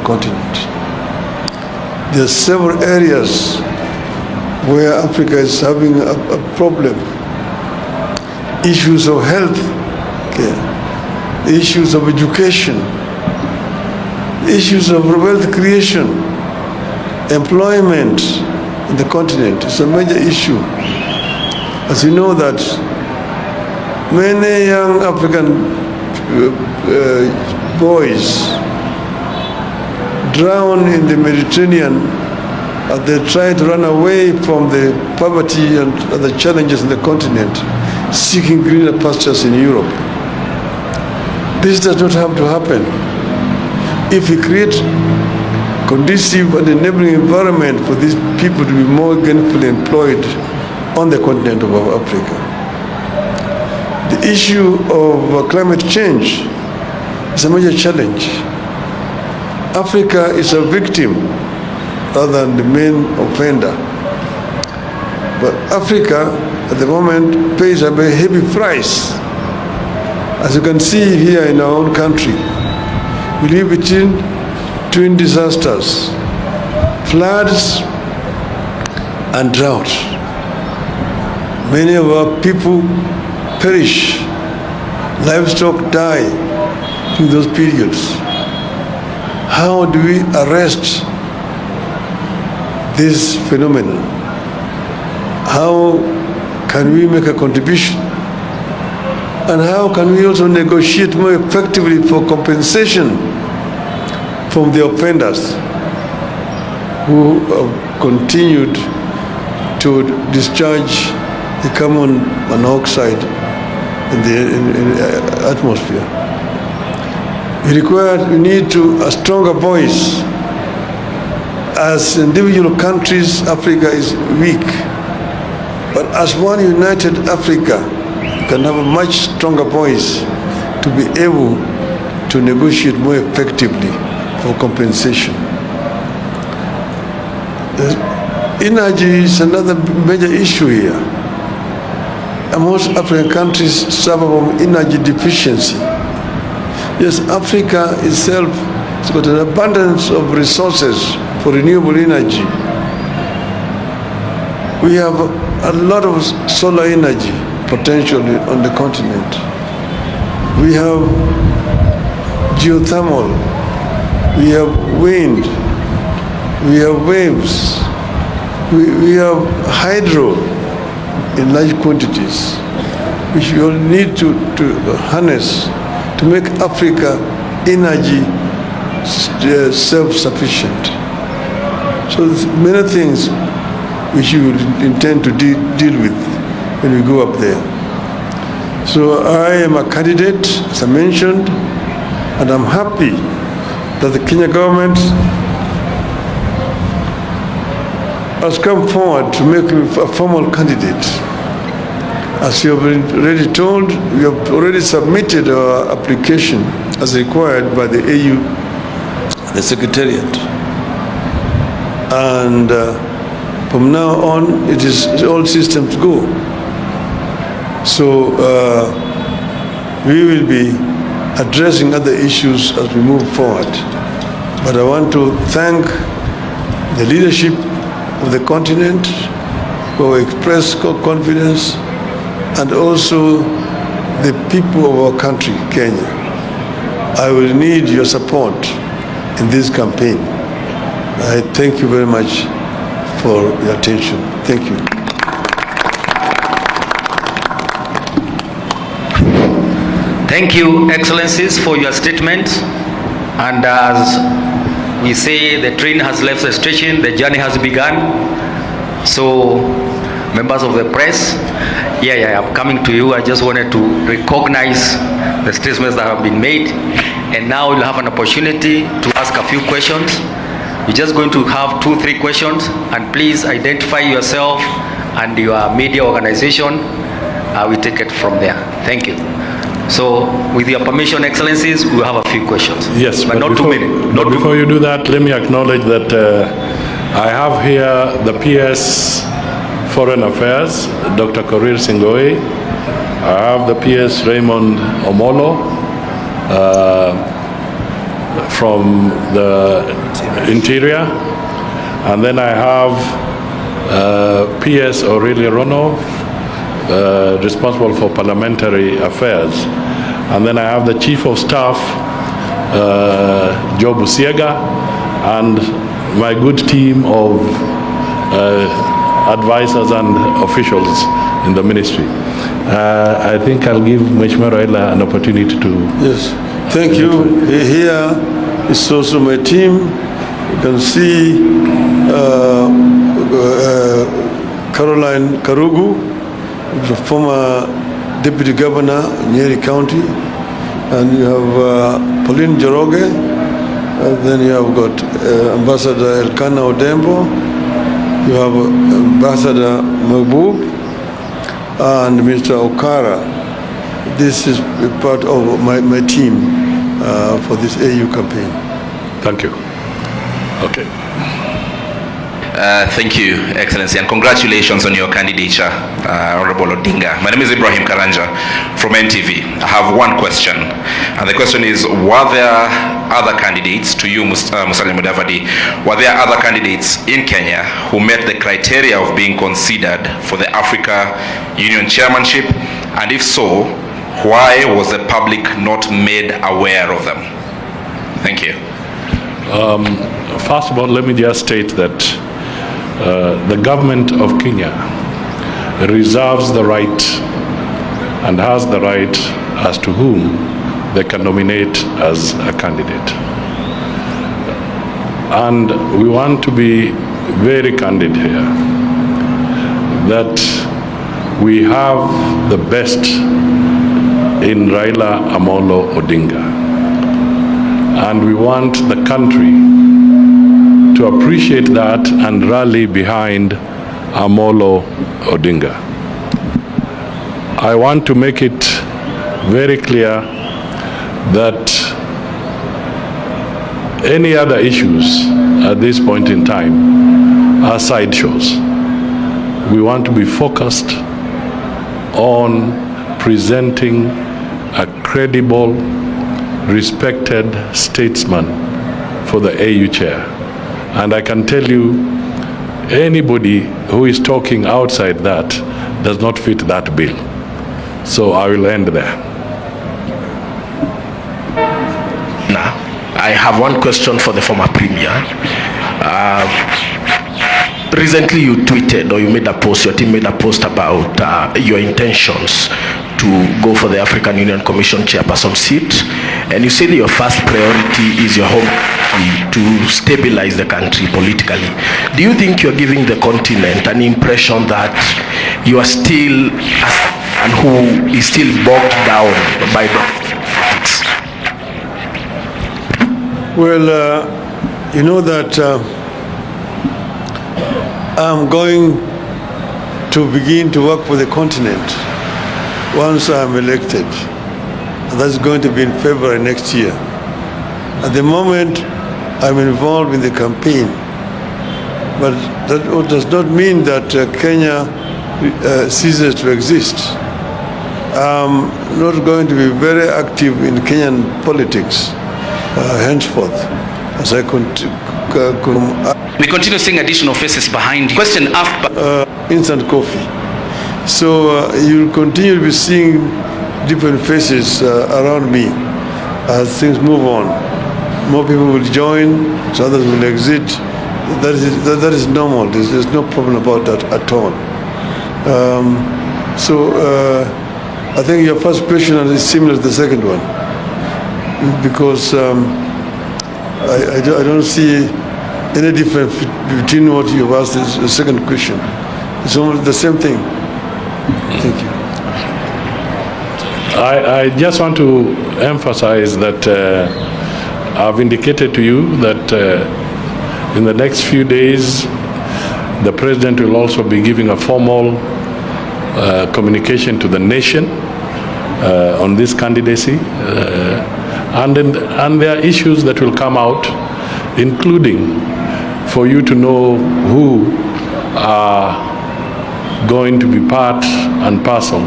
continent. There are several areas where Africa is having a problem. Issues of health care, issues of education, issues of wealth creation, employment in the continent. It's a major issue. As you know that many young African boys drown in the Mediterranean as they try to run away from the poverty and other challenges in the continent, seeking greener pastures in Europe. This does not have to happen. If we create conducive and enabling environment for these people to be more gainfully employed on the continent of Africa. The issue of climate change is a major challenge. Africa is a victim rather than the main offender. But Africa at the moment pays a very heavy price. As you can see here in our own country, we live between twin disasters, floods and drought. Many of our people perish, livestock die in those periods. How do we arrest this phenomenon? How can we make a contribution? And how can we also negotiate more effectively for compensation from the offenders who have continued to discharge the carbon monoxide in the atmosphere? We need a stronger voice. As individual countries, Africa is weak. But as one united Africa, we can have a much stronger voice to be able to negotiate more effectively for compensation. Energy is another major issue here. And most African countries suffer from energy deficiency. Yes, Africa itself has got an abundance of resources for renewable energy. We have a lot of solar energy potential on the continent. We have geothermal, we have wind, we have waves, we have hydro in large quantities, which we all need to harness to make Africa energy self-sufficient. So there's many things which you will intend to deal with when we go up there. So I am a candidate, as I mentioned, and I'm happy that the Kenya government has come forward to make me a formal candidate. As you have already told, we have already submitted our application as required by the AU, the Secretariat. And from now on, it is all systems go. So we will be addressing other issues as we move forward. But I want to thank the leadership of the continent who have expressed confidence, and also the people of our country, Kenya. I will need your support in this campaign. I thank you very much for your attention. Thank you. Thank you, Excellencies, for your statements. And as we say, the train has left the station, the journey has begun. So, members of the press, I'm coming to you. I just wanted to recognize the statements that have been made. And now you'll have an opportunity to ask a few questions. You're just going to have 2-3 questions, and please identify yourself and your media organization. We take it from there. Thank you. So, with your permission, Excellencies, we'll have a few questions. Yes, but not before, too many. But before you do that, let me acknowledge that I have here the PS Foreign Affairs, Dr. Korir Singoi. I have the PS Raymond Omolo, from the Interior, and then I have PS Aurelia Rono, responsible for Parliamentary Affairs, and then I have the Chief of Staff, Joe Busiega, and my good team of advisors and officials in the ministry. I think I'll give Mheshimiwa Raila an opportunity to... Yes, thank you. Here is also my team. You can see Caroline Karugu, the former Deputy Governor in Nyeri County, and you have Pauline Joroge, and then you have got Ambassador Elkanah Odembo, you have Ambassador Mahbub, and Mr. Okara. This is a part of my team for this AU campaign. Thank you. Okay. Thank you, Excellency, and congratulations on your candidature, Honorable Odinga. My name is Ibrahim Karanja from NTV. I have one question, and the question is, were there other candidates, to you, Musalia Mudavadi, were there other candidates in Kenya who met the criteria of being considered for the Africa Union chairmanship? And if so, why was the public not made aware of them? Thank you. First of all, let me just state that the government of Kenya reserves the right and has the right as to whom they can nominate as a candidate. And we want to be very candid here that we have the best in Raila Amolo Odinga, and we want the country to appreciate that and rally behind Amolo Odinga. I want to make it very clear that any other issues at this point in time are sideshows. We want to be focused on presenting a credible, respected statesman for the AU chair. And I can tell you, anybody who is talking outside that does not fit that bill. So I will end there. Now, I have one question for the former premier. Recently you tweeted, or you made a post, your team made a post about your intentions to go for the African Union Commission chairperson seat, and you said your first priority is your home to stabilize the country politically. Do you think you're giving the continent an impression that you are still and who is still bogged down by politics? Well, you know that I'm going to begin to work for the continent once I'm elected. And that's going to be in February next year. At the moment, I'm involved in the campaign, but that does not mean that Kenya ceases to exist. I'm not going to be very active in Kenyan politics henceforth, as I We continue seeing additional faces behind you. Question after instant coffee. So you'll continue to be seeing different faces around me as things move on. More people will join, so others will exit. That is normal. There's no problem about that at all. I think your first question is similar to the second one, because I don't see any difference between what you've asked and the second question. It's almost the same thing. Thank you. I just want to emphasize that I've indicated to you that in the next few days, the President will also be giving a formal communication to the nation on this candidacy. And there are issues that will come out, including for you to know who are going to be part and parcel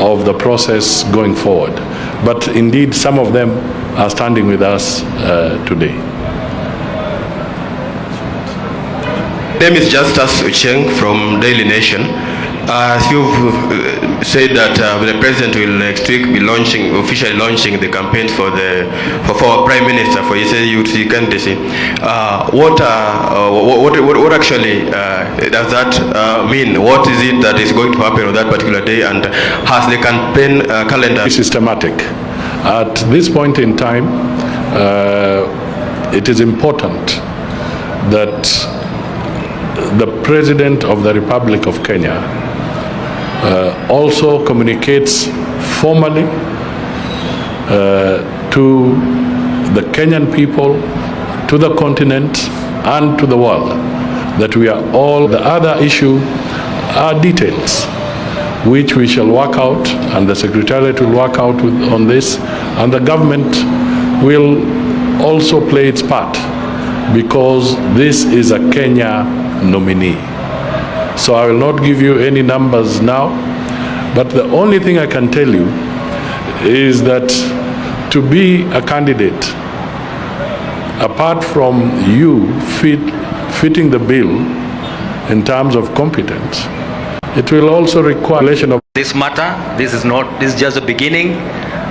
of the process going forward. But indeed, some of them are standing with us today. My name is Justus Ucheng from Daily Nation. As you've said that the president will next week be officially launching the campaign for Prime Minister for his UT candidacy. What actually does that mean? What is it that is going to happen on that particular day, and has the campaign calendar systematic? At this point in time, it is important that the President of the Republic of Kenya also communicates formally to the Kenyan people, to the continent, and to the world that we are all. The other issue are details which we shall work out, and the Secretariat will work out on this, and the government will also play its part, because this is a Kenya nominee. So I will not give you any numbers now, but the only thing I can tell you is that to be a candidate, apart from you fitting the bill in terms of competence, it will also require of this matter. This is just the beginning.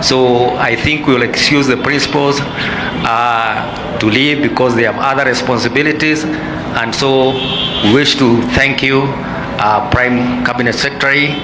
So I think we will excuse the principals to leave because they have other responsibilities, and so we wish to thank you, Prime Cabinet Secretary.